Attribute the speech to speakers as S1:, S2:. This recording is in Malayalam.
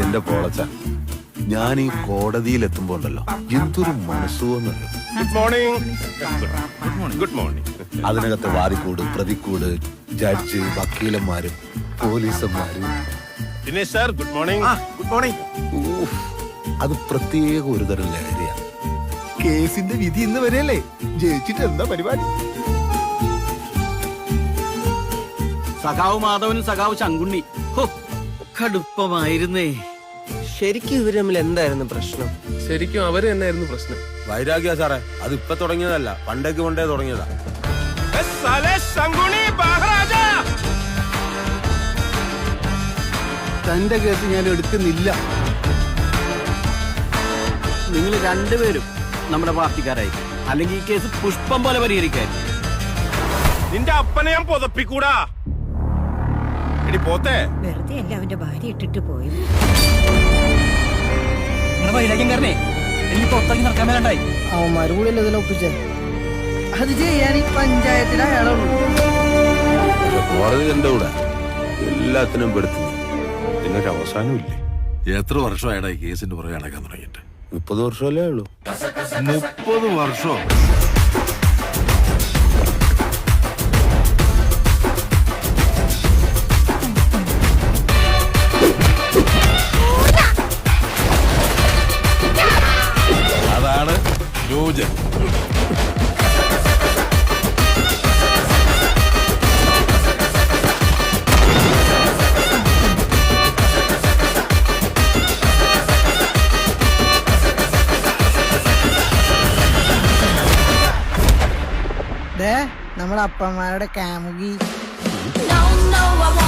S1: എന്റെ പോളച്ച, ഞാൻ ഈ കോടതിയിലെത്തുമ്പോ ഉണ്ടല്ലോ എന്തൊരു മനസ്സുവെന്നല്ലോ.
S2: Good morning. Good morning.
S1: അതിനകത്ത് വാദിക്കൂട്, പ്രതിക്കൂട്, ജഡ്ജ്, വക്കീലന്മാരും പോലീസന്മാരും.
S2: Dinesh sir good morning.
S3: Good morning.
S1: അത് പ്രത്യേക ഒരു തരം ലഹരിയാണ്. കേസിന്റെ വിധി ഇന്ന് വരെയല്ലേ, ജയിച്ചിട്ട് എന്താ പരിപാടി?
S4: സഖാവ് മാധവനും സഖാവ് ശങ്കുണ്ണി കടുപ്പമായിരുന്നേ.
S3: ശരിക്കും ഇവര് തമ്മിൽ എന്തായിരുന്നു പ്രശ്നം?
S5: ശരിക്കും അവര് തന്നെയായിരുന്നു പ്രശ്നം.
S6: വൈരാഗ്യ സാറേ, അത് ഇപ്പൊ തുടങ്ങിയതല്ല, പണ്ടേക്ക് കൊണ്ടേ തുടങ്ങിയതാ.
S1: തന്റെ കേസ് ഞാൻ എടുക്കുന്നില്ല.
S4: നിങ്ങൾ രണ്ടുപേരും നമ്മുടെ പാർട്ടിക്കാരായി, അല്ലെങ്കിൽ ഈ കേസ് പുഷ്പം പോലെ പരിഹരിക്കാൻ.
S2: നിന്റെ അപ്പനെ ഞാൻ പുതപ്പിക്കൂടാ. എടി പോത്തെ,
S7: വെറുതെ അല്ല അവന്റെ ഭാര്യ ഇട്ടിട്ട് പോയത്.
S4: വൈരാഗ്യം കാരണേ എനിക്ക് പുറത്തേക്ക് നടക്കാൻ വേണ്ടായി.
S3: അവന്മാര് കൂടിയല്ലേ ഇതിനെ ഒപ്പിച്ചേ. അത് ചെയ്യാൻ ഈ പഞ്ചായത്തിൽ അയാളുള്ളൂ.
S1: കോടതി എന്റെ കൂടെ എല്ലാത്തിനും പെടുത്തി. ഇതിനൊരു അവസാനമില്ലേ?
S8: എത്ര വർഷമായിടാ ഈ കേസിന്റെ പുറകെ നടക്കാൻ തുടങ്ങിയിട്ട്?
S1: 30 വർഷമല്ലേ ഉള്ളൂ.
S8: 30 വർഷം. അതാണ് ന്യൂജൻ.
S3: നമ്മുടെ അപ്പന്മാരുടെ കാമുകി.
S7: No, no, I want